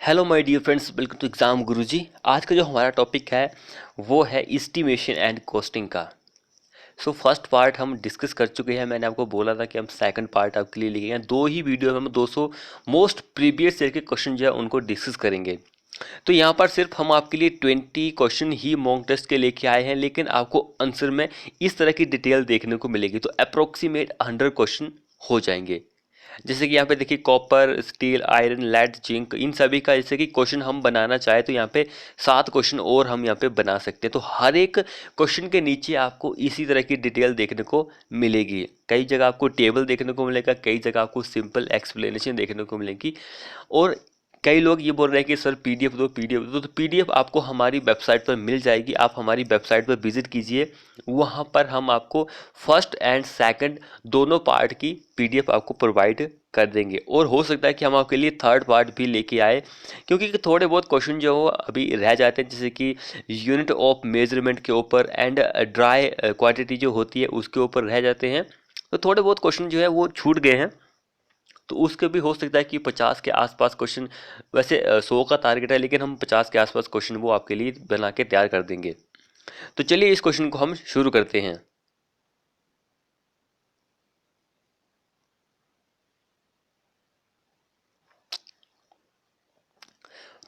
Hello my dear friends, welcome to exam Guruji. आज का जो हमारा टॉपिक है वो है एस्टिमेशन एंड कॉस्टिंग का। फर्स्ट पार्ट हम डिस्कस कर चुके हैं। मैंने आपको बोला था कि हम सेकंड पार्ट आपके लिए लेके हैं। दो ही वीडियो में हम 200 मोस्ट प्रीवियस ईयर के क्वेश्चन जो है उनको डिस्कस करेंगे। तो यहाँ पर सिर्फ हम आपके लिए 20 क्वेश्चन ही मॉक टेस्ट के लेके आए हैं, लेकिन आपको आंसर में इस तरह की डिटेल देखने को मिलेगी। तो अप्रोक्सीमेट 100 क्वेश्चन हो जाएंगे। जैसे कि यहाँ पे देखिए copper, steel, iron, lead, zinc, इन सभी का जैसे कि क्वेश्चन हम बनाना चाहे तो यहाँ पे 7 क्वेश्चन और हम यहाँ पे बना सकते हैं। तो हर एक क्वेश्चन के नीचे आपको इसी तरह की डिटेल देखने को मिलेगी। कई जगह आपको टेबल देखने को मिलेगा, कई जगह आपको सिंपल एक्सप्लेनेशन देखने को मिलेगी। और कई लोग ये बोल रहे हैं कि सर पीडीएफ दो, पीडीएफ दो। तो पीडीएफ आपको हमारी वेबसाइट पर मिल जाएगी। आप हमारी वेबसाइट पर विजिट कीजिए, वहाँ पर हम आपको फर्स्ट एंड सेकंड दोनों पार्ट की पीडीएफ आपको प्रोवाइड कर देंगे। और हो सकता है कि हम आपके लिए थर्ड पार्ट भी लेके आए, क्योंकि थोड़े बहुत क्वेश्चन जो हो अभी रह जाते हैं, जैसे कि यूनिट ऑफ मेजरमेंट के ऊपर एंड ड्राई क्वांटिटी जो होती है उसके ऊपर रह जाते हैं। तो थोड़े बहुत क्वेश्चन जो है वो छूट गए हैं। तो उसके भी हो सकता है कि 50 के आसपास क्वेश्चन, वैसे 100 का टारगेट है, लेकिन हम 50 के आसपास क्वेश्चन वो आपके लिए बना के तैयार कर देंगे। तो चलिए इस क्वेश्चन को हम शुरू करते हैं।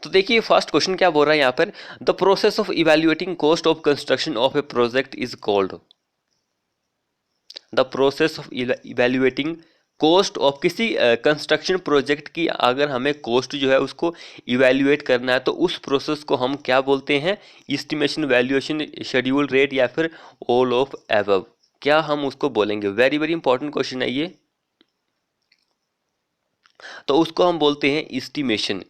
तो देखिए फर्स्ट क्वेश्चन क्या बोल रहा है यहाँ पर, the process of evaluating cost of construction of A project is called. The process of evaluating cost of किसी कंस्ट्रक्शन प्रोजेक्ट की अगर हमें कॉस्ट जो है उसको इवेल्युएट करना है तो उस प्रोसेस को हम क्या बोलते हैं? एस्टिमेशन, वैल्यूएशन, शेड्यूल रेट या फिर ऑल ऑफ एबव, क्या हम उसको बोलेंगे? वेरी वेरी इंपॉर्टेंट क्वेश्चन है ये। तो उसको हम बोलते हैं एस्टिमेशन।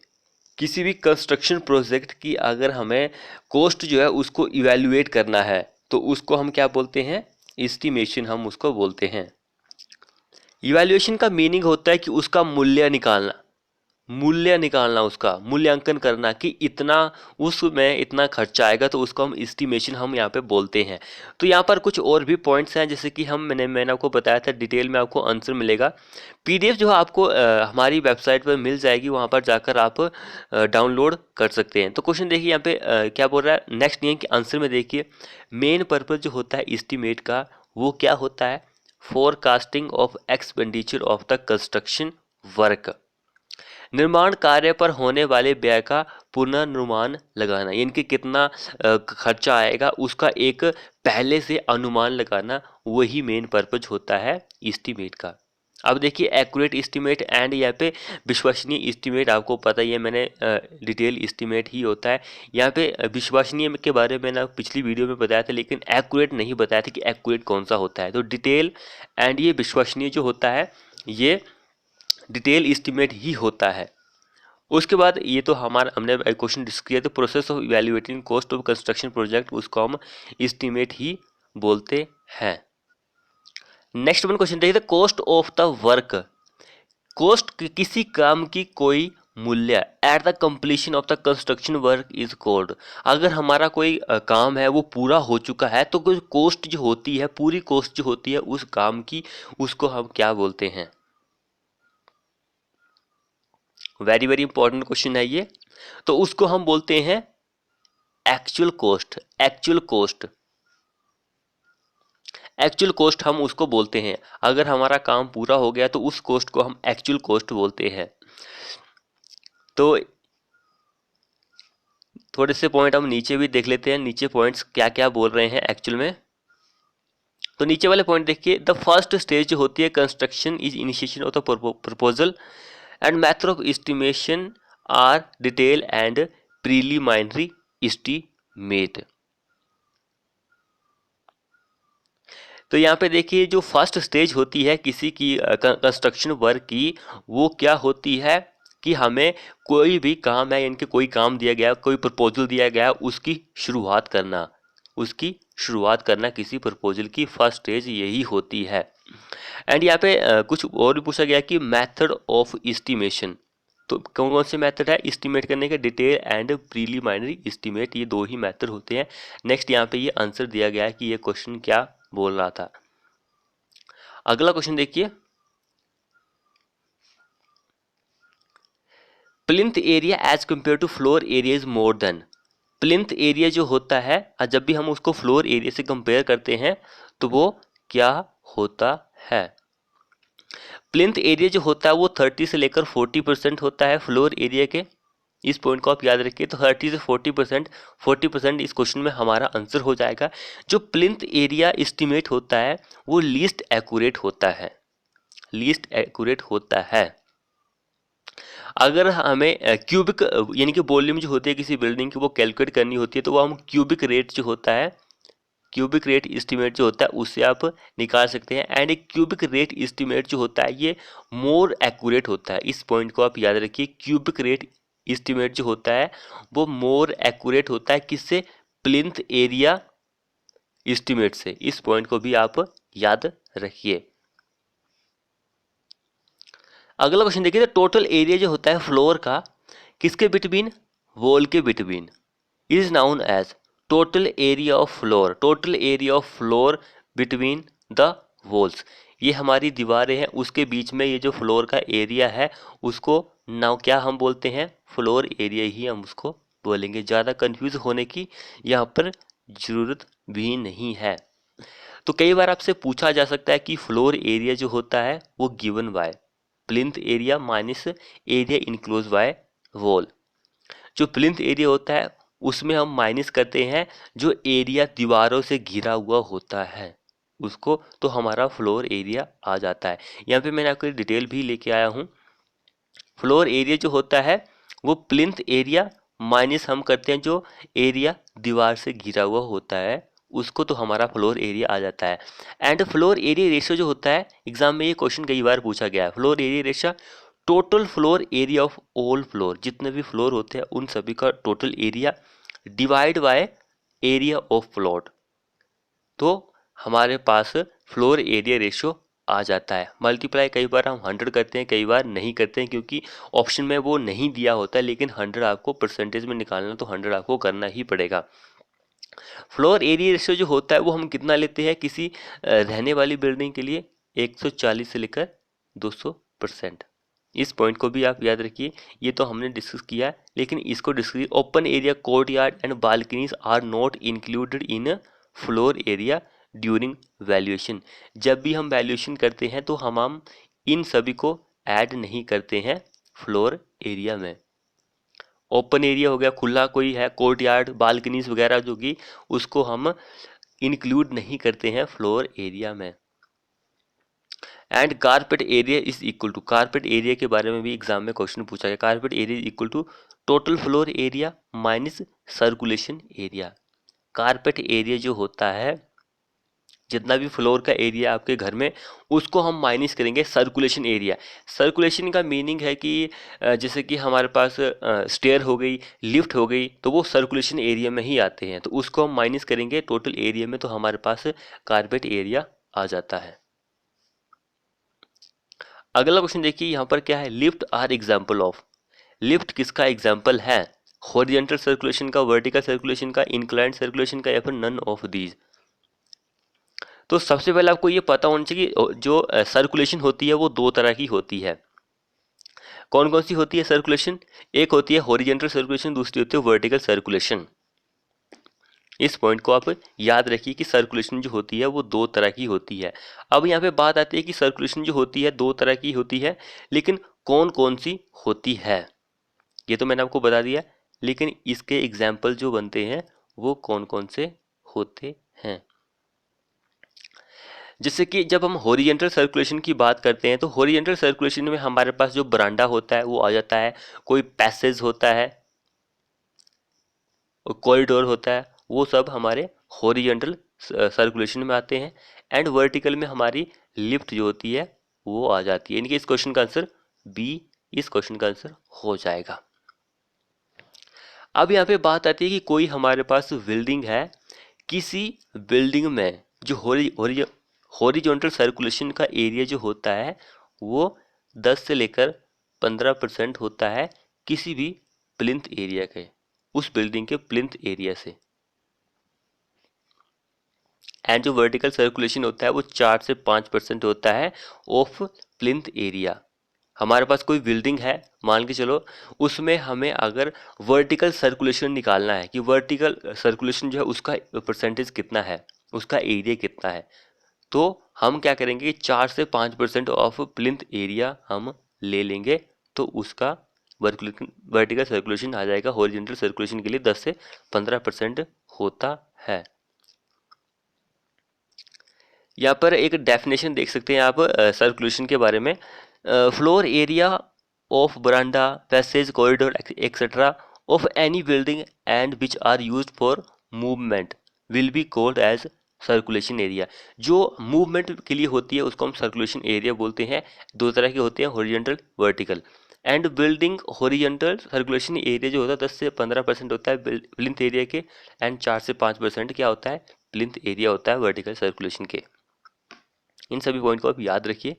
किसी भी कंस्ट्रक्शन प्रोजेक्ट की अगर हमें कॉस्ट जो है उसको इवैल्यूएट करना है तो उसको हम क्या बोलते हैं? एस्टिमेशन हम उसको बोलते हैं। इवैल्यूएशन का मीनिंग होता है कि उसका मूल्य निकालना, उसका मूल्यांकन करना कि इतना, उसमें इतना खर्चा आएगा, तो उसको हम एस्टिमेशन हम यहाँ पे बोलते हैं। तो यहाँ पर कुछ और भी पॉइंट्स हैं, जैसे कि मैंने आपको बताया था, डिटेल में आपको आंसर मिलेगा। पीडीएफ जो है आपको हमारी वेबसाइट पर मिल जाएगी, वहाँ पर जाकर आप डाउनलोड कर सकते हैं। तो क्वेश्चन देखिए यहाँ पे क्या बोल रहा है, नेक्स्ट नहीं कि आंसर में देखिए, मेन पर्पज जो होता है एस्टिमेट का वो क्या होता है? Forecasting of expenditure of the construction work. निर्माण कार्य पर होने वाले व्यय का पुनर्नुमान लगाना, यानी कि कितना खर्चा आएगा उसका एक पहले से अनुमान लगाना, वही मेन पर्पज होता है एस्टीमेट का। अब देखिए एक्यूरेट एस्टीमेट एंड यहाँ पे विश्वसनीय एस्टीमेट, आपको पता ही है, मैंने डिटेल एस्टीमेट ही होता है। यहाँ पे विश्वसनीय के बारे में मैंने पिछली वीडियो में बताया था, लेकिन एक्यूरेट नहीं बताया था कि एक्यूरेट कौन सा होता है। तो डिटेल एंड ये विश्वसनीय जो होता है ये डिटेल एस्टीमेट ही होता है। उसके बाद ये तो हमने क्वेश्चन डिस्कस किया, तो process of evaluating cost of construction project, उसको हम एस्टीमेट ही बोलते हैं। नेक्स्ट वन क्वेश्चन देखिए, cost of the work. Cost किसी काम की कोई मूल्य at the completion of the construction work is called. अगर हमारा कोई काम है वो पूरा हो चुका है तो कोई कॉस्ट जो होती है, पूरी कॉस्ट जो होती है उस काम की, उसको हम क्या बोलते हैं? वेरी वेरी इंपॉर्टेंट क्वेश्चन है ये। तो उसको हम बोलते हैं एक्चुअल कॉस्ट। एक्चुअल कॉस्ट हम उसको बोलते हैं। अगर हमारा काम पूरा हो गया तो उस कॉस्ट को हम एक्चुअल कॉस्ट बोलते हैं। तो थोड़े से पॉइंट हम नीचे भी देख लेते हैं, नीचे पॉइंट्स क्या क्या बोल रहे हैं एक्चुअल में। तो नीचे वाले पॉइंट देखिए, द फर्स्ट स्टेज जो होती है construction is initiation of the proposal and method of estimation are detail and preliminary estimate. तो यहाँ पे देखिए जो फर्स्ट स्टेज होती है किसी की कंस्ट्रक्शन वर्क की, वो क्या होती है कि हमें कोई भी काम है, यानी कि कोई काम दिया गया, कोई प्रपोजल दिया गया, उसकी शुरुआत करना किसी प्रपोजल की फर्स्ट स्टेज यही होती है। एंड यहाँ पे कुछ और भी पूछा गया कि मेथड ऑफ एस्टिमेशन। तो कौन कौन से मेथड है एस्टिमेट करने के? डिटेल एंड प्रीलिमिनरी एस्टिमेट, ये दो ही मेथड होते हैं। नेक्स्ट यहाँ पे ये आंसर दिया गया है कि ये क्वेश्चन क्या बोल रहा था। अगला क्वेश्चन देखिए, plinth area as compare to floor area is more than. Plinth area जो होता है, जब भी हम उसको फ्लोर एरिया से कंपेयर करते हैं तो वो क्या होता है? प्लिंथ एरिया जो होता है वो 30 से लेकर 40% होता है फ्लोर एरिया के। इस पॉइंट को आप याद रखिए। तो 30 से 40%, 40% इस क्वेश्चन में हमारा आंसर हो जाएगा। जो प्लिंथ एरिया एस्टिमेट होता है वो लीस्ट एक्यूरेट होता है, लीस्ट एक्यूरेट होता है। अगर हमें क्यूबिक यानी कि वॉल्यूम जो होती है किसी बिल्डिंग की वो कैलकुलेट करनी होती है तो वो हम क्यूबिक रेट जो होता है, क्यूबिक रेट एस्टिमेट जो होता है उससे आप निकाल सकते हैं। एंड एक क्यूबिक रेट एस्टिमेट जो होता है ये मोर एक्यूरेट होता है। इस पॉइंट को आप याद रखिए, क्यूबिक रेट एस्टिमेट जो होता है वो मोर एक्यूरेट होता है किससे? प्लिंथ एरिया एस्टिमेट से। इस पॉइंट को भी आप याद रखिए। अगला क्वेश्चन देखिए, टोटल एरिया जो होता है फ्लोर का किसके बिटवीन? वॉल के between is known as total area of floor. Total area of floor between the walls. ये हमारी दीवारें हैं, उसके बीच में ये जो फ्लोर का एरिया है उसको नाउ क्या हम बोलते हैं? फ्लोर एरिया ही हम उसको बोलेंगे। ज़्यादा कंफ्यूज होने की यहाँ पर ज़रूरत भी नहीं है। तो कई बार आपसे पूछा जा सकता है कि फ्लोर एरिया जो होता है वो given by plinth area minus area enclose by wall. जो प्लिंथ एरिया होता है उसमें हम माइनस करते हैं जो एरिया दीवारों से घिरा हुआ होता है उसको, तो हमारा फ्लोर एरिया आ जाता है। यहाँ पे मैंने आपको डिटेल भी लेके आया हूँ। फ्लोर एरिया जो होता है वो प्लिंथ एरिया माइनस हम करते हैं जो एरिया दीवार से घिरा हुआ होता है उसको, तो हमारा फ्लोर एरिया आ जाता है। एंड फ्लोर एरिया रेशियो जो होता है, एग्जाम में ये क्वेश्चन कई बार पूछा गया है। Floor area ratio total floor area of all floor, जितने भी फ्लोर होते हैं उन सभी का total area divide by area of plot. तो हमारे पास फ्लोर एरिया रेशियो आ जाता है। मल्टीप्लाई कई बार हम 100 करते हैं, कई बार नहीं करते हैं क्योंकि ऑप्शन में वो नहीं दिया होता है, लेकिन 100 आपको परसेंटेज में निकालना तो 100 आपको करना ही पड़ेगा। फ्लोर एरिया रेशियो जो होता है वो हम कितना लेते हैं किसी रहने वाली बिल्डिंग के लिए? 140 से लेकर 200%। इस पॉइंट को भी आप याद रखिए। ये तो हमने डिस्कस किया है, लेकिन इसको discuss, open area courtyard and balconies are not included in floor area during valuation. जब भी हम वैल्यूएशन करते हैं तो हम इन सभी को ऐड नहीं करते हैं फ्लोर एरिया में। ओपन एरिया हो गया, खुला कोई है, कोर्ट यार्ड, बालकनीज वगैरह जो कि उसको हम इंक्लूड नहीं करते हैं फ्लोर एरिया में। And carpet area is equal to, carpet area के बारे में भी एग्जाम में क्वेश्चन पूछा गया। Carpet area is equal to total floor area minus circulation area. Carpet area जो होता है, जितना भी फ्लोर का एरिया आपके घर में, उसको हम माइनस करेंगे सर्कुलेशन एरिया। सर्कुलेशन का मीनिंग है कि जैसे कि हमारे पास स्टेयर हो गई, लिफ्ट हो गई, तो वो सर्कुलेशन एरिया में ही आते हैं, तो उसको हम माइनस करेंगे टोटल एरिया में, तो हमारे पास कारपेट एरिया आ जाता है। अगला क्वेश्चन देखिए, यहाँ पर क्या है? Lift are example of. Lift किसका एग्जाम्पल है? हॉरिजॉन्टल सर्कुलेशन का, वर्टिकल सर्कुलेशन का, इंक्लाइंड सर्कुलेशन का, या फिर नन ऑफ दीज। तो सबसे पहले आपको ये पता होना चाहिए कि जो सर्कुलेशन होती है वो दो तरह की होती है। कौन कौन सी होती है सर्कुलेशन? एक होती है हॉरिजॉन्टल सर्कुलेशन, दूसरी होती है वर्टिकल सर्कुलेशन। इस पॉइंट को आप याद रखिए कि सर्कुलेशन जो होती है वो दो तरह की होती है। अब यहाँ पे बात आती है कि सर्कुलेशन जो होती है दो तरह की होती है, लेकिन कौन कौन सी होती है ये तो मैंने आपको बता दिया, लेकिन इसके एग्जाम्पल जो बनते हैं वो कौन कौन से होते हैं। जैसे कि जब हम हॉरिजॉन्टल सर्कुलेशन की बात करते हैं तो हॉरिजॉन्टल सर्कुलेशन में हमारे पास जो बरांडा होता है वो आ जाता है, कोई पैसेज होता है, कॉरिडोर होता है, वो सब हमारे हॉरिजॉन्टल सर्कुलेशन में आते हैं। एंड वर्टिकल में हमारी लिफ्ट जो होती है वो आ जाती है। यानी कि इस क्वेश्चन का आंसर बी, इस क्वेश्चन का आंसर हो जाएगा। अब यहाँ पे बात आती है कि कोई हमारे पास बिल्डिंग है, किसी बिल्डिंग में जो हॉरिजॉन्टल सर्कुलेशन का एरिया जो होता है वो 10 से लेकर 15% होता है किसी भी प्लिंथ एरिया के, उस बिल्डिंग के प्लिंथ एरिया से। एंड जो वर्टिकल सर्कुलेशन होता है वो 4 से 5% होता है ऑफ प्लिंथ एरिया। हमारे पास कोई बिल्डिंग है, मान के चलो, उसमें हमें अगर वर्टिकल सर्कुलेशन निकालना है कि वर्टिकल सर्कुलेशन जो है उसका परसेंटेज कितना है, उसका एरिया कितना है, तो हम क्या करेंगे, 4 से 5% ऑफ प्लिंथ एरिया हम ले लेंगे, तो उसका वर्टिकल सर्कुलेशन आ जाएगा। हॉरिजॉन्टल सर्कुलेशन के लिए 10 से 15% होता है। यहाँ पर एक डेफिनेशन देख सकते हैं आप सर्कुलेशन के बारे में। Floor area of verandah, passage, corridor etcetera of any building and which are used for movement will be called as circulation area. जो मूवमेंट के लिए होती है उसको हम सर्कुलेशन एरिया बोलते हैं। दो तरह के होते हैं, horizontal, vertical. And building horizontal circulation area जो होता है 10 से 15% होता है प्लिंथ एरिया के, एंड 4 से 5% क्या होता है, प्लिंथ एरिया होता है वर्टिकल सर्कुलेशन के। इन सभी पॉइंट को आप याद रखिए,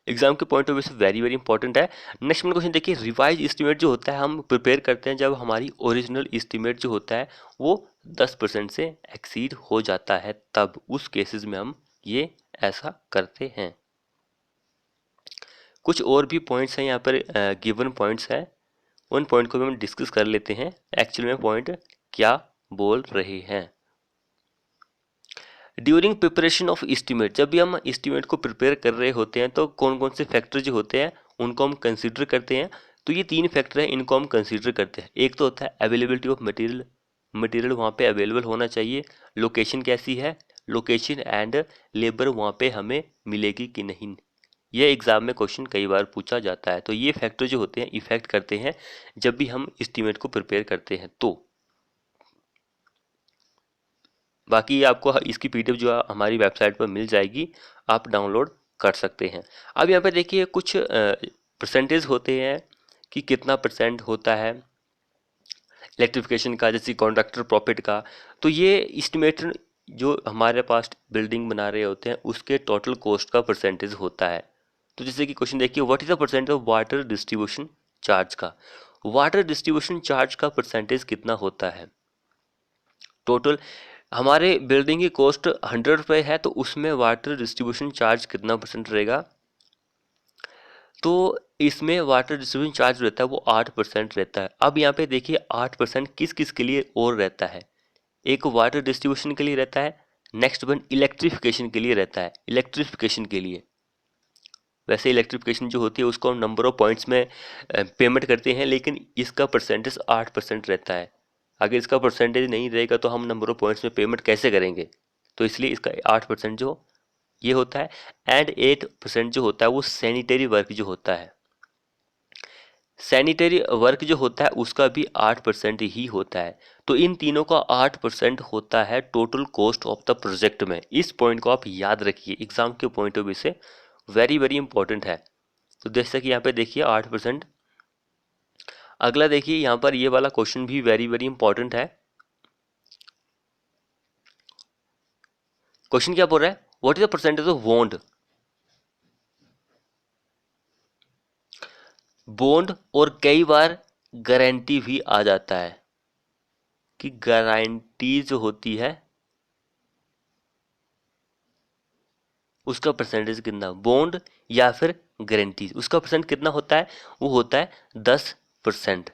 एग्जाम के पॉइंट ऑफ व्यू से वेरी वेरी इंपॉर्टेंट है। नेक्स्ट क्वेश्चन देखिए, रिवाइज एस्टीमेट जो होता है हम प्रिपेयर करते हैं जब हमारी ओरिजिनल एस्टीमेट जो होता है वो 10% से एक्सीड हो जाता है, तब उस केसेस में हम ये ऐसा करते हैं। कुछ और भी पॉइंट्स हैं यहाँ पर, गिवन पॉइंट्स हैं, उन पॉइंट को भी हम डिस्कस कर लेते हैं एक्चुअल में पॉइंट क्या बोल रहे हैं। ड्यूरिंग प्रिपरेशन ऑफ एस्टीमेट, जब भी हम एस्टीमेट को प्रिपेयर कर रहे होते हैं तो कौन कौन से फैक्टर जो होते हैं उनको हम कंसीडर करते हैं। तो ये 3 फैक्टर हैं, इनको हम कंसीडर करते हैं। एक तो होता है अवेलेबिलिटी ऑफ मटेरियल, मटेरियल वहाँ पे अवेलेबल होना चाहिए। लोकेशन कैसी है, लोकेशन एंड लेबर वहाँ पे हमें मिलेगी कि नहीं। ये एग्जाम में क्वेश्चन कई बार पूछा जाता है। तो ये फैक्टर जो होते हैं इफेक्ट करते हैं जब भी हम एस्टीमेट को प्रिपेयर करते हैं। तो बाकी आपको इसकी पीडीएफ जो है हमारी वेबसाइट पर मिल जाएगी, आप डाउनलोड कर सकते हैं। अब यहाँ पे देखिए कुछ परसेंटेज होते हैं कि कितना परसेंट होता है इलेक्ट्रिफिकेशन का, जैसे कॉन्ट्रैक्टर प्रॉफिट का। तो ये इस्टीमेट जो हमारे पास बिल्डिंग बना रहे होते हैं उसके टोटल कॉस्ट का परसेंटेज होता है। तो जैसे कि क्वेश्चन देखिए, what is the percent of water distribution charge का, वाटर डिस्ट्रीब्यूशन चार्ज का परसेंटेज कितना होता है। टोटल हमारे बिल्डिंग की कॉस्ट 100 रुपये है, तो उसमें वाटर डिस्ट्रीब्यूशन चार्ज कितना परसेंट रहेगा। तो इसमें वाटर डिस्ट्रीब्यूशन चार्ज रहता है वो 8% रहता है। अब यहाँ पे देखिए 8% किस किस के लिए और रहता है, एक वाटर डिस्ट्रीब्यूशन के लिए रहता है, नेक्स्ट वन इलेक्ट्रिफिकेशन के लिए रहता है। इलेक्ट्रिफिकेशन के लिए वैसे इलेक्ट्रिफिकेशन जो होती है उसको हम नंबर ऑफ पॉइंट्स में पेमेंट करते हैं, लेकिन इसका परसेंटेज 8% रहता है। अगर इसका परसेंटेज नहीं रहेगा तो हम नंबर ऑफ पॉइंट्स में पेमेंट कैसे करेंगे, तो इसलिए इसका 8% जो ये होता है। एंड 8% जो होता है वो सैनिटरी वर्क जो होता है, सैनिटरी वर्क जो होता है उसका भी 8% ही होता है। तो इन तीनों का 8% होता है total cost of the project में। इस पॉइंट को आप याद रखिए, एग्जाम के पॉइंट ऑफ व्यू से वेरी वेरी इंपॉर्टेंट है। तो जैसा कि यहाँ पे देखिए 8%। अगला देखिए यहाँ पर ये वाला क्वेश्चन भी वेरी वेरी इंपॉर्टेंट है। क्वेश्चन क्या बोल रहा है, what is the percentage of bond. Bond और कई बार गारंटी भी आ जाता है कि गारंटी जो होती है उसका परसेंटेज कितना, बॉन्ड या फिर गारंटी, उसका परसेंट कितना होता है, वो होता है 10%।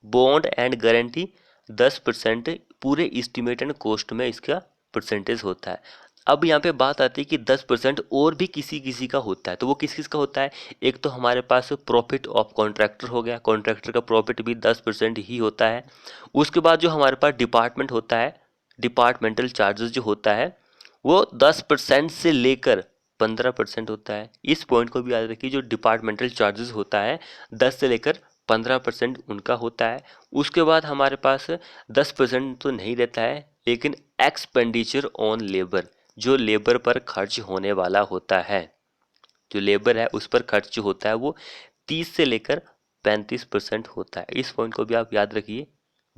बॉन्ड एंड गारंटी 10% पूरे एस्टिमेट एंड कॉस्ट में इसका परसेंटेज होता है। अब यहाँ पे बात आती है कि 10% और भी किसी किसी का होता है, तो वो किस किस का होता है। एक तो हमारे पास प्रॉफिट ऑफ कॉन्ट्रैक्टर हो गया, कॉन्ट्रैक्टर का प्रॉफिट भी 10% ही होता है। उसके बाद जो हमारे पास डिपार्टमेंट होता है, डिपार्टमेंटल चार्जेस जो होता है वो 10% से लेकर 15% होता है। इस पॉइंट को भी याद रखिए, जो डिपार्टमेंटल चार्जेस होता है 10 से लेकर 15% उनका होता है। उसके बाद हमारे पास 10% तो नहीं रहता है, लेकिन एक्सपेंडिचर ऑन लेबर, जो लेबर पर खर्च होने वाला होता है, जो लेबर है उस पर खर्च होता है वो 30 से लेकर 35% होता है। इस पॉइंट को भी आप याद रखिए।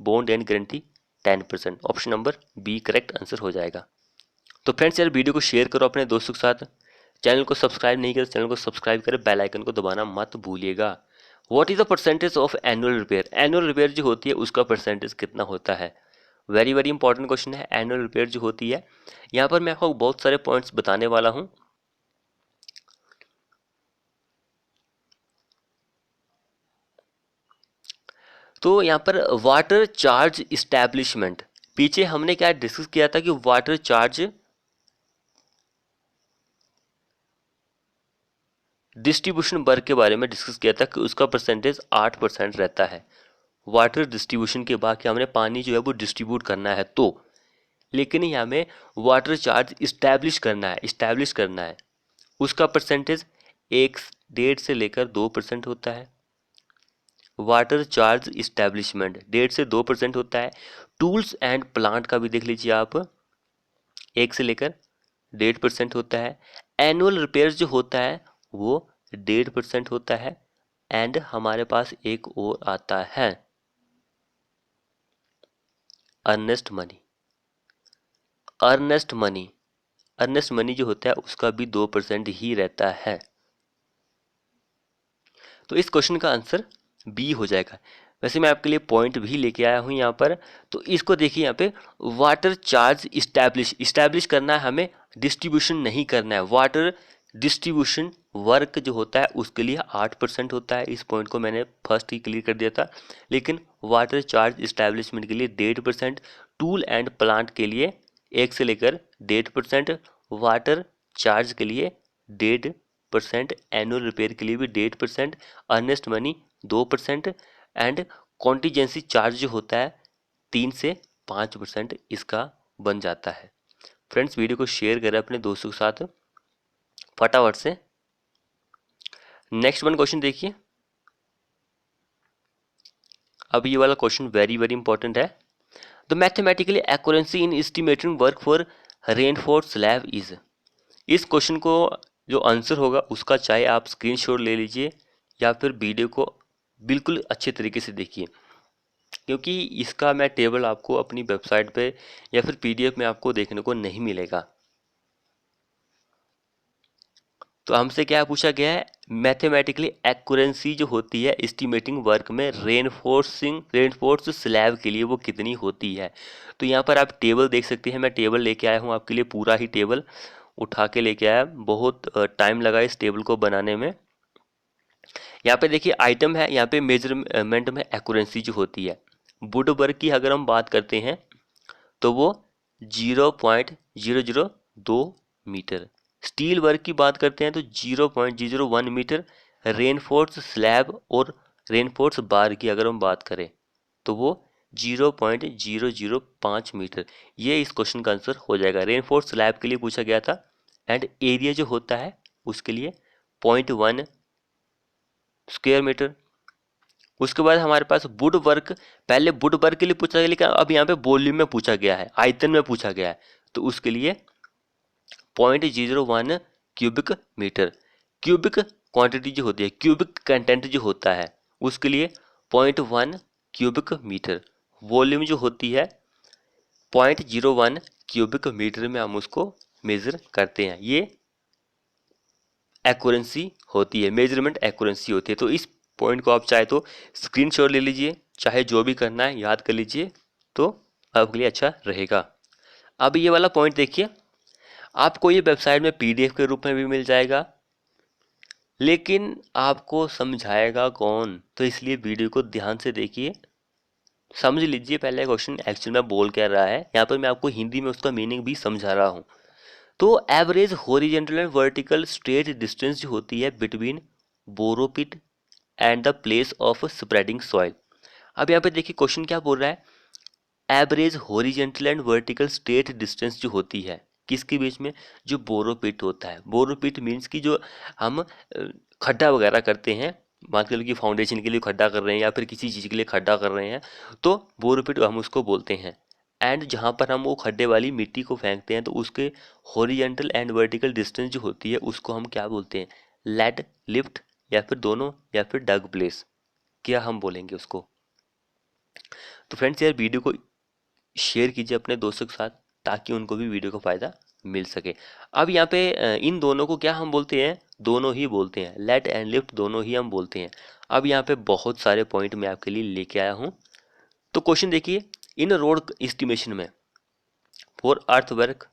Bond and guarantee 10%, option number B correct answer हो जाएगा। तो फ्रेंड्स यार वीडियो को शेयर करो अपने दोस्तों के साथ, चैनल को सब्सक्राइब नहीं किया तो चैनल को सब्सक्राइब करें, बेल आइकन को दबाना मत भूलिएगा। What is the percentage of annual repair, annual repair जो होती है उसका परसेंटेज कितना होता है। वेरी वेरी इंपॉर्टेंट क्वेश्चन है। एनुअल रिपेयर जो होती है, यहाँ पर मैं आपको बहुत सारे पॉइंट्स बताने वाला हूँ। तो यहाँ पर वाटर चार्ज इस्टेब्लिशमेंट, पीछे हमने क्या डिस्कस किया था कि वाटर चार्ज डिस्ट्रीब्यूशन वर्क के बारे में डिस्कस किया था कि उसका परसेंटेज 8% रहता है। वाटर डिस्ट्रीब्यूशन के बाद कि हमने पानी जो है वो डिस्ट्रीब्यूट करना है तो, लेकिन यहाँ में वाटर चार्ज इस्टेब्लिश करना है, उसका परसेंटेज 1.5 से लेकर 2% होता है। वाटर चार्ज इस्टेब्लिशमेंट 1.5 से 2% होता है। टूल्स एंड प्लांट का भी देख लीजिए आप, 1 से लेकर 1.5% होता है। एनुअल रिपेयर जो होता है वो 1.5% होता है। एंड हमारे पास एक और आता है अर्नेस्ट मनी। अर्नेस्ट मनी जो होता है उसका भी 2% ही रहता है। तो इस क्वेश्चन का आंसर बी हो जाएगा। वैसे मैं आपके लिए पॉइंट भी लेके आया हूँ यहाँ पर, तो इसको देखिए यहाँ पे वाटर चार्ज इस्टेब्लिश करना है हमें, डिस्ट्रीब्यूशन नहीं करना है। वाटर डिस्ट्रीब्यूशन वर्क जो होता है उसके लिए 8% होता है। इस पॉइंट को मैंने फर्स्ट ही क्लियर कर दिया था। लेकिन वाटर चार्ज इस्टेब्लिशमेंट के लिए 1.5%, टूल एंड प्लांट के लिए 1 से लेकर 1.5%, वाटर चार्ज के लिए 1.5%, एनुअल रिपेयर के लिए भी 1.5%, earnest money 2% and contingency charge जो होता है 3 से 5% इसका बन जाता है। फ्रेंड्स, वीडियो को शेयर करें अपने दोस्तों के साथ फटाफट से। नेक्स्ट वन क्वेश्चन देखिए। अब ये वाला क्वेश्चन वेरी वेरी इंपॉर्टेंट है। The mathematically accuracy in estimating work for reinforce slab is. इस क्वेश्चन को जो आंसर होगा उसका चाहे आप स्क्रीनशॉट ले लीजिए या फिर वीडियो को बिल्कुल अच्छे तरीके से देखिए, क्योंकि इसका मैं टेबल आपको अपनी वेबसाइट पे या फिर पीडीएफ में आपको देखने को नहीं मिलेगा। तो हमसे क्या पूछा गया है, मैथमेटिकली एक्यूरेंसी जो होती है एस्टिमेटिंग वर्क में रेनफोर्स स्लैब के लिए वो कितनी होती है। तो यहाँ पर आप टेबल देख सकते हैं। मैं टेबल लेके आया हूँ आपके लिए, पूरा ही टेबल उठा के लेके आया। बहुत टाइम लगा इस टेबल को बनाने में। यहाँ पे देखिए आइटम है, यहाँ पे मेजरमेंट में एक्यूरेंसी जो होती है, वुड वर्क की अगर हम बात करते हैं तो वो 0.002 मीटर। स्टील वर्क की बात करते हैं तो 0.001 मीटर। रेनफोर्स स्लैब और रेनफोर्स बार की अगर हम बात करें तो वो 0.005 मीटर। ये इस क्वेश्चन का आंसर हो जाएगा। रेनफोर्स स्लैब के लिए पूछा गया था। एंड एरिया जो होता है उसके लिए 0.1 स्क्वायर मीटर। उसके बाद हमारे पास वुड वर्क, पहले वुड वर्क के लिए पूछा गया, लेकिन अब यहाँ पे वॉल्यूम में पूछा गया है, आयतन में पूछा गया है, तो उसके लिए 0.01 क्यूबिक मीटर। क्यूबिक क्वांटिटी जो होती है, क्यूबिक कंटेंट जो होता है उसके लिए 0.1 क्यूबिक मीटर। वॉल्यूम जो होती है 0.01 क्यूबिक मीटर में हम उसको मेजर करते हैं। ये एक्यूरेंसी होती है, मेजरमेंट एक्यूरेंसी होती है। तो इस पॉइंट को आप चाहे तो स्क्रीनशॉट ले लीजिए, चाहे जो भी करना है याद कर लीजिए, तो आपके लिए अच्छा रहेगा। अब ये वाला पॉइंट देखिए, आपको ये वेबसाइट में पीडीएफ के रूप में भी मिल जाएगा, लेकिन आपको समझाएगा कौन, तो इसलिए वीडियो को ध्यान से देखिए, समझ लीजिए पहले क्वेश्चन एक्चुअल में बोल क्या रहा है। यहाँ पर मैं आपको हिंदी में उसका मीनिंग भी समझा रहा हूँ। तो average horizontal and vertical straight distance जो होती है between borrow pit and the place of spreading soil. अब यहाँ पे देखिए क्वेश्चन क्या बोल रहा है, average horizontal and vertical straight distance जो होती है किसके बीच में, जो बोरोपिट होता है। बोरोपिट मीन्स कि जो हम खड्डा वगैरह करते हैं, मान के की फाउंडेशन के लिए खड्डा कर रहे हैं या फिर किसी चीज़ के लिए खड्डा कर रहे हैं, तो बोरोपिट हम उसको बोलते हैं। एंड जहाँ पर हम वो खड्डे वाली मिट्टी को फेंकते हैं तो उसके हॉरिजेंटल एंड वर्टिकल डिस्टेंस जो होती है उसको हम क्या बोलते हैं, लेड लिफ्ट, या फिर दोनों, या फिर डग प्लेस, क्या हम बोलेंगे उसको। तो फ्रेंड्स यार वीडियो को शेयर कीजिए अपने दोस्तों के साथ ताकि उनको भी वीडियो का फ़ायदा मिल सके। अब यहाँ पे इन दोनों को क्या हम बोलते हैं, दोनों ही बोलते हैं, लेट एंड लिफ्ट दोनों ही हम बोलते हैं। अब यहाँ पे बहुत सारे पॉइंट मैं आपके लिए लेके आया हूँ। तो क्वेश्चन देखिए, इन रोड एस्टिमेशन में फॉर अर्थ वर्क,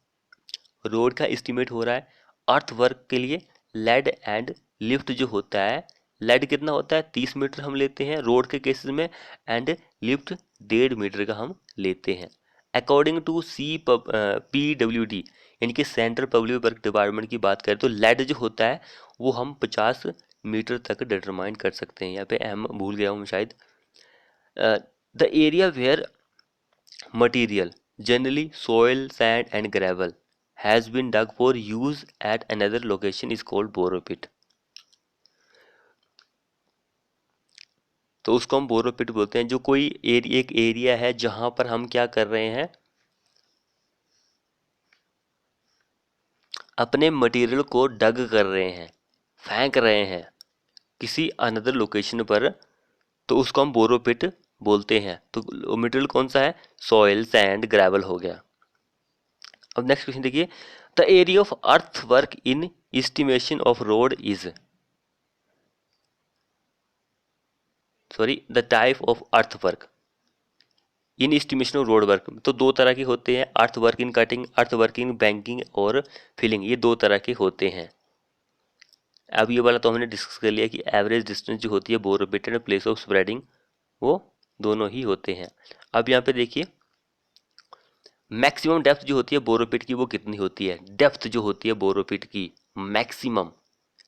रोड का एस्टिमेट हो रहा है, अर्थ वर्क के लिए लेड एंड लिफ्ट जो होता है लेड कितना होता है 30 मीटर हम लेते हैं रोड के केसेस में, एंड लिफ्ट 1.5 मीटर का हम लेते हैं। अकॉर्डिंग टू PWD यानी कि सेंट्रल पब्लिक वर्क डिपार्टमेंट की बात करें तो लेड जो होता है वो हम 50 मीटर तक डिटरमाइन कर सकते हैं। यहाँ पे अहम भूल गया हूँ शायद। The area where material generally soil, sand and gravel has been dug for use at another location is called borrow pit। तो उसको हम बोरो पिट बोलते हैं। जो कोई एक एरिया है जहां पर हम क्या कर रहे हैं, अपने मटेरियल को डग कर रहे हैं, फेंक रहे हैं किसी अनदर लोकेशन पर, तो उसको हम बोरो पिट बोलते हैं। तो मटेरियल कौन सा है, सॉइल, सैंड, ग्रेवल हो गया। अब नेक्स्ट क्वेश्चन देखिए, the area of earth work in estimation of road is, sorry the type of earth work in estimation of road work. तो दो तरह के होते हैं, अर्थ work in cutting, earth work in banking और फिलिंग, ये दो तरह के होते हैं। अब ये वाला तो हमने डिस्कस कर लिया कि एवरेज डिस्टेंस जो होती है बोरोपिट एंड प्लेस ऑफ स्प्रेडिंग, वो दोनों ही होते हैं। अब यहाँ पे देखिए मैक्सिमम डेप्थ जो होती है बोरोपिट की वो कितनी होती है, डेप्थ जो होती है बोरोपिट की मैक्सिमम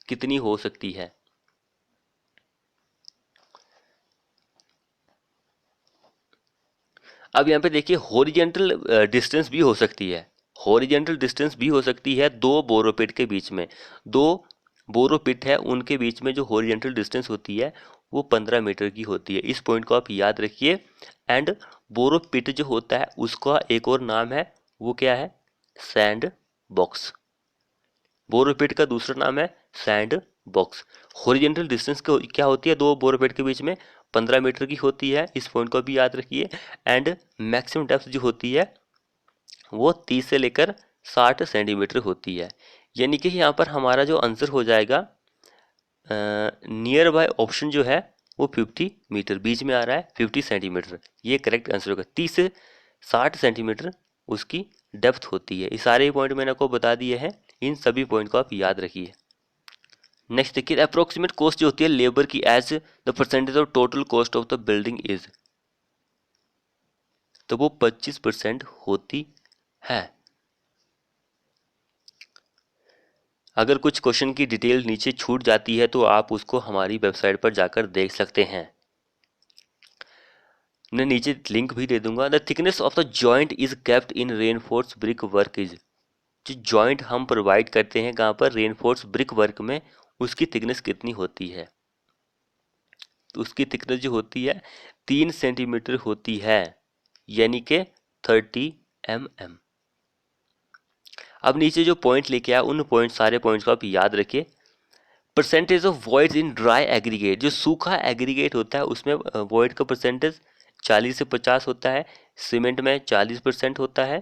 कितनी हो सकती है। अब यहाँ पे देखिए हॉरिजेंटल डिस्टेंस भी हो सकती है, हॉरिजेंटल डिस्टेंस भी हो सकती है दो बोरोपिट के बीच में। दो बोरोपिट है उनके बीच में जो हॉरिजेंटल डिस्टेंस होती है वो 15 मीटर की होती है। इस पॉइंट को आप याद रखिए। एंड बोरोपिट जो होता है उसका एक और नाम है, वो क्या है, सैंड बॉक्स। बोरोपिट का दूसरा नाम है सैंड बॉक्स। हॉरिजेंटल डिस्टेंस क्या होती है दो बोरोपिट के बीच में, 15 मीटर की होती है, इस पॉइंट को भी याद रखिए। एंड मैक्सिमम डेप्थ जो होती है वो 30 से लेकर 60 सेंटीमीटर होती है। यानी कि यहाँ पर हमारा जो आंसर हो जाएगा नियर बाय ऑप्शन जो है वो 50 मीटर, बीच में आ रहा है 50 सेंटीमीटर, ये करेक्ट आंसर होगा। 30 से 60 सेंटीमीटर उसकी डेप्थ होती है। ये सारे पॉइंट मैंने आपको बता दिए हैं, इन सभी पॉइंट को आप याद रखिए। नेक्स्ट देखिए अप्रोक्सीमेट कॉस्ट जो होती है लेबर की as the percentage of total cost of the building is, तो वो 25% होती है। अगर कुछ क्वेश्चन की डिटेल नीचे छूट जाती है तो आप उसको हमारी वेबसाइट पर जाकर देख सकते हैं, मैं नीचे लिंक भी दे दूंगा। The thickness of the joint is kept in reinforced brick work is, जो जॉइंट हम प्रोवाइड करते हैं कहाँ पर, रेनफोर्स ब्रिक वर्क में, उसकी थिकनेस कितनी होती है, तो उसकी थिकनेस जो होती है 3 सेंटीमीटर होती है, यानी कि 30 mm। अब नीचे जो पॉइंट लेके आया उन पॉइंट सारे पॉइंट्स को आप याद रखिए। Percentage of voids in dry aggregate, जो सूखा एग्रीगेट होता है उसमें वॉइड का परसेंटेज 40 से 50 होता है, सीमेंट में 40% होता है।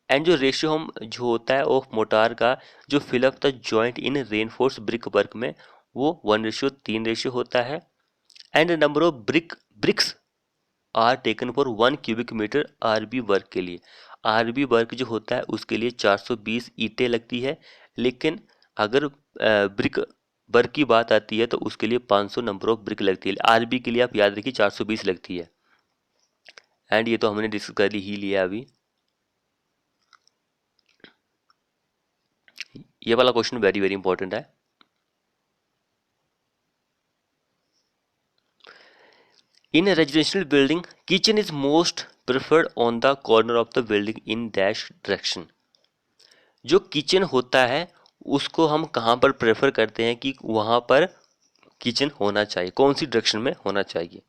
एंड जो रेशियो हम जो होता है ऑफ मोटार का जो fill up the joint in reinforced brick work में, वो 1:3 रेशियो होता है। And number of bricks are taken for 1 cubic metre RB work के लिए, आरबी वर्क जो होता है उसके लिए 420 ईंटें लगती है, लेकिन अगर ब्रिक वर्क की बात आती है तो उसके लिए 500 नंबर ऑफ ब्रिक लगती है। आरबी के लिए आप याद रखिए 420 लगती है। एंड ये तो हमने डिस्कस कर ही लिया अभी। ये वाला क्वेश्चन वेरी वेरी इंपॉर्टेंट है। In residential building kitchen is most preferred on the corner of the building in dash direction, जो किचन होता है उसको हम कहाँ पर प्रेफर करते हैं कि वहाँ पर किचन होना चाहिए, कौन सी डायरेक्शन में होना चाहिए।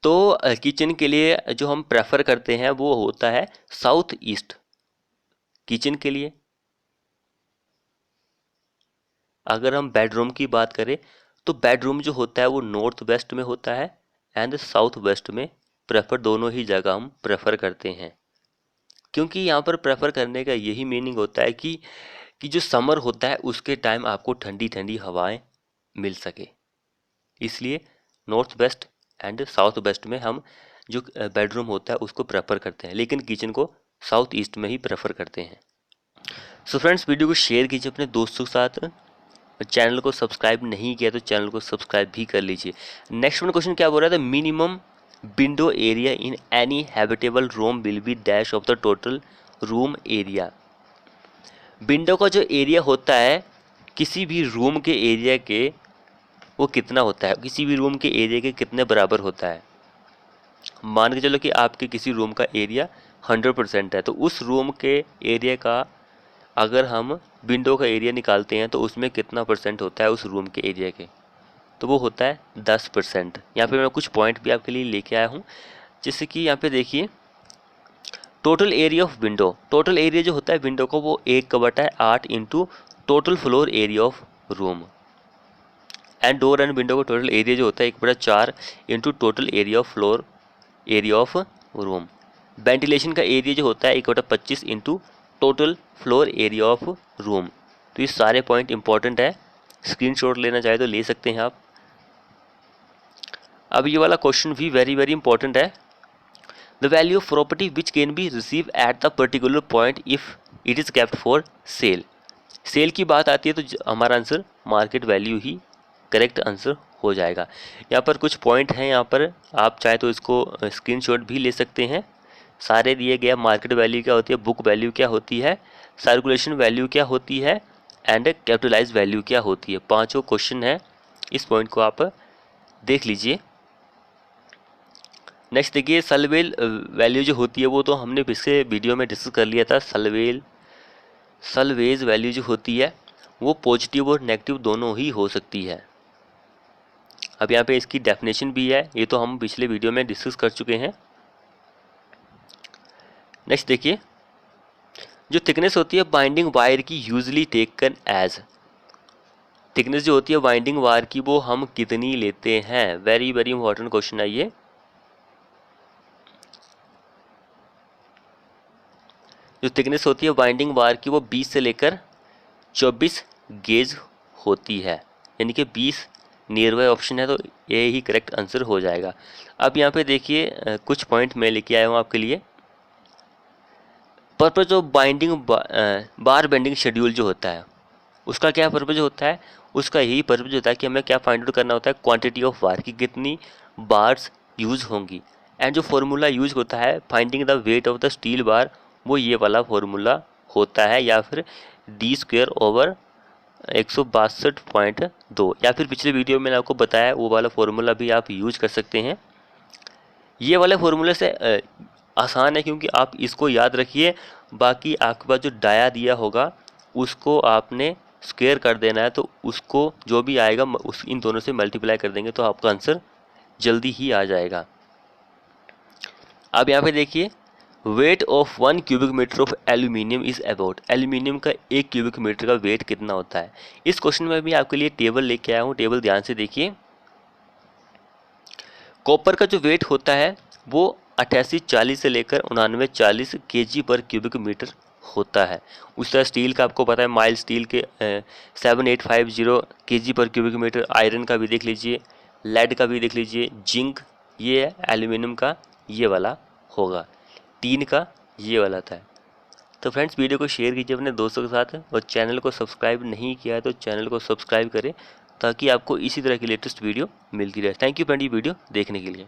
तो किचन के लिए जो हम प्रेफर करते हैं वो होता है साउथ ईस्ट किचन के लिए। अगर हम बेडरूम की बात करें तो बेडरूम जो होता है वो नॉर्थ वेस्ट में होता है एंड साउथ वेस्ट में प्रेफर, दोनों ही जगह हम प्रेफर करते हैं। क्योंकि यहाँ पर प्रेफर करने का यही मीनिंग होता है कि जो समर होता है उसके टाइम आपको ठंडी ठंडी हवाएं मिल सके, इसलिए north west and south west में हम जो बेडरूम होता है उसको प्रेफर करते हैं, लेकिन किचन को साउथ ईस्ट में ही प्रेफर करते हैं। सो फ्रेंड्स, वीडियो को शेयर कीजिए अपने दोस्तों के साथ। चैनल को सब्सक्राइब नहीं किया तो चैनल को सब्सक्राइब भी कर लीजिए। नेक्स्ट वन क्वेश्चन क्या बोल रहा था, minimum window area in any habitable room will be dash of the total room area. Window का जो एरिया होता है किसी भी रूम के एरिया के, वो कितना होता है, किसी भी रूम के एरिया के कितने बराबर होता है। मान के चलो कि आपके किसी रूम का एरिया 100% है, तो उस रूम के एरिया का अगर हम विंडो का एरिया निकालते हैं तो उसमें कितना परसेंट होता है उस रूम के एरिया के, तो वो होता है 10%। यहाँ पे मैं कुछ पॉइंट भी आपके लिए लेके आया हूँ, जैसे कि यहाँ पे देखिए total area of window, total area जो होता है विंडो का वो 1/8 into total floor area of room. And door and window का टोटल एरिया जो होता है 1/4 into total area of floor area of room. Ventilation का एरिया जो होता है 1/25 into total floor area of room. तो ये सारे पॉइंट इंपॉर्टेंट है, स्क्रीनशॉट लेना चाहे तो ले सकते हैं आप। अब ये वाला क्वेश्चन भी वेरी वेरी इंपॉर्टेंट है, the value of property which can be receive at the particular point if it is kept for sale. Sale की बात आती है तो हमारा आंसर मार्केट वैल्यू ही करेक्ट आंसर हो जाएगा। यहाँ पर कुछ पॉइंट हैं, यहाँ पर आप चाहे तो इसको स्क्रीनशॉट भी ले सकते हैं। सारे दिए गए, मार्केट वैल्यू क्या होती है, बुक वैल्यू क्या होती है, सर्कुलेशन वैल्यू क्या होती है एंड कैपिटलाइज वैल्यू क्या होती है। पांचों क्वेश्चन है, इस पॉइंट को आप देख लीजिए। नेक्स्ट देखिए सलवेल वैल्यू जो होती है वो तो हमने पिछले वीडियो में डिस्कस कर लिया था। सलवेज वैल्यू जो होती है वो पॉजिटिव और नेगेटिव दोनों ही हो सकती है। अब यहाँ पे इसकी डेफिनेशन भी है, ये तो हम पिछले वीडियो में डिस्कस कर चुके हैं। नेक्स्ट देखिए जो थिकनेस होती है बाइंडिंग वायर की यूजली टेकन एज, थिकनेस जो होती है बाइंडिंग वायर की वो हम कितनी लेते हैं। वेरी वेरी इंपॉर्टेंट क्वेश्चन है ये। जो थिकनेस होती है बाइंडिंग वायर की वो 20 से लेकर 24 गेज होती है, यानी कि 20 नियर बाय ऑप्शन है तो ये ही करेक्ट आंसर हो जाएगा। अब यहाँ पे देखिए कुछ पॉइंट मैं लेके आया हूँ आपके लिए। Purpose of binding bar bending schedule जो होता है उसका क्या पर्पज होता है, उसका यही पर्पज होता है कि हमें क्या फाइंड आउट करना होता है, क्वांटिटी ऑफ बार की कितनी बार्स यूज होंगी। एंड जो फॉर्मूला यूज होता है finding the weight of the steel bar, वो ये वाला फॉर्मूला होता है, या फिर d²/162.2, या फिर पिछले वीडियो में मैंने आपको बताया वो वाला फॉर्मूला भी आप यूज कर सकते हैं। ये वाले फॉर्मूले से आसान है क्योंकि आप इसको याद रखिए, बाकी आपके पास जो डाया दिया होगा उसको आपने स्क्वायर कर देना है, तो उसको जो भी आएगा उस इन दोनों से मल्टीप्लाई कर देंगे तो आपका आंसर जल्दी ही आ जाएगा। अब यहाँ पे देखिए weight of 1 cubic metre of aluminium is about, aluminium का 1 क्यूबिक मीटर का वेट कितना होता है। इस क्वेश्चन में भी आपके लिए टेबल लेके आया हूँ, टेबल ध्यान से देखिए। कॉपर का जो वेट होता है वो 8840 से लेकर 9940 kg पर क्यूबिक मीटर होता है। उस तरह स्टील का आपको पता है, माइल स्टील के 7850 kg पर क्यूबिक मीटर। आयरन का भी देख लीजिए, लेड का भी देख लीजिए, जिंक ये है, एल्यूमिनियम का ये वाला होगा, टीन का ये वाला था। तो फ्रेंड्स वीडियो को शेयर कीजिए अपने दोस्तों के साथ, और चैनल को सब्सक्राइब नहीं किया है तो चैनल को सब्सक्राइब करें ताकि आपको इसी तरह की लेटेस्ट वीडियो मिलती रहे। थैंक यू फ्रेंड ये वीडियो देखने के लिए।